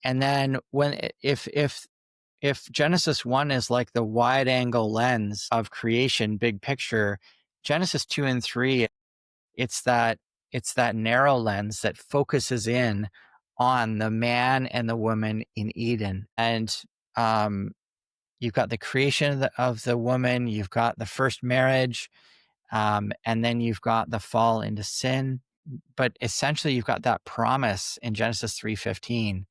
And then if Genesis 1 is like the wide angle lens of creation, big picture, Genesis 2 and 3, it's that it's that narrow lens that focuses in on the man and the woman in Eden. And um, you've got the creation of the woman, you've got the first marriage, and then you've got the fall into sin. But essentially, you've got that promise in Genesis 3:15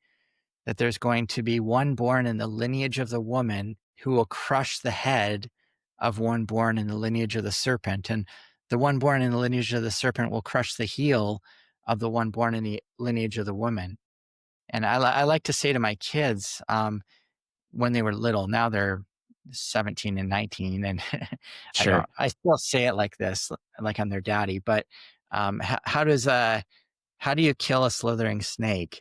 that there's going to be one born in the lineage of the woman who will crush the head of one born in the lineage of the serpent. And the one born in the lineage of the serpent will crush the heel of the one born in the lineage of the woman. And I like to say to my kids, when they were little, now they're 17 and 19, and Sure. I still say it like this, like I'm their daddy, but how do you kill a slithering snake?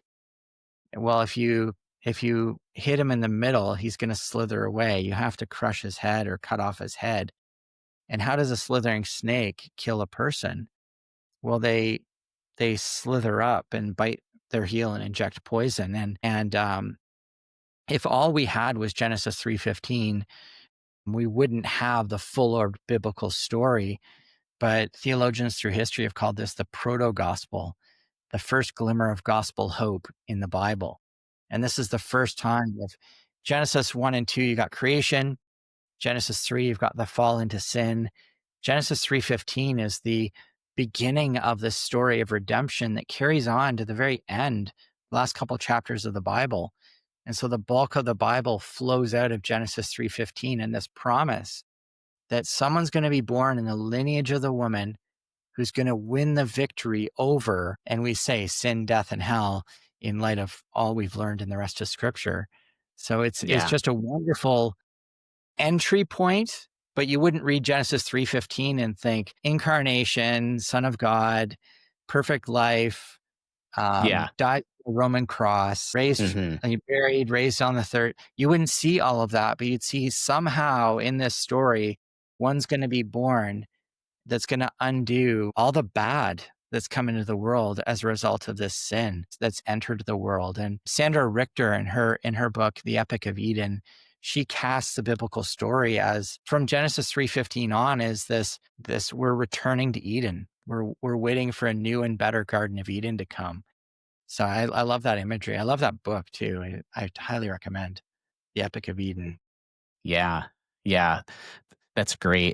Well, if you hit him in the middle, he's going to slither away. You have to crush his head or cut off his head. And how does a slithering snake kill a person? Well, they slither up and bite their heel and inject poison. And if all we had was Genesis 3:15, we wouldn't have the fuller biblical story. But theologians through history have called this the proto gospel, the first glimmer of gospel hope in the Bible. And this is the first time of Genesis 1 and 2, you got creation. Genesis 3, you've got the fall into sin. Genesis 3:15 is the beginning of the story of redemption that carries on to the very end, last couple chapters of the Bible. And so the bulk of the Bible flows out of Genesis 3:15 and this promise that someone's going to be born in the lineage of the woman who's going to win the victory over, and we say sin, death, and hell in light of all we've learned in the rest of scripture. So it's Yeah. just a wonderful entry point, but you wouldn't read Genesis 3:15 and think incarnation, son of God, perfect life, Yeah. died on the Roman cross, raised Hmm. and buried, raised on the third. You wouldn't see all of that, but you'd see somehow in this story, one's going to be born that's going to undo all the bad that's come into the world as a result of this sin that's entered the world. And Sandra Richter in her book, The Epic of Eden, she casts the biblical story as from Genesis 3:15 on is this we're returning to Eden. We're waiting for a new and better Garden of Eden to come. So I love that imagery. I love that book too. I highly recommend The Epic of Eden. Yeah. Yeah. That's great.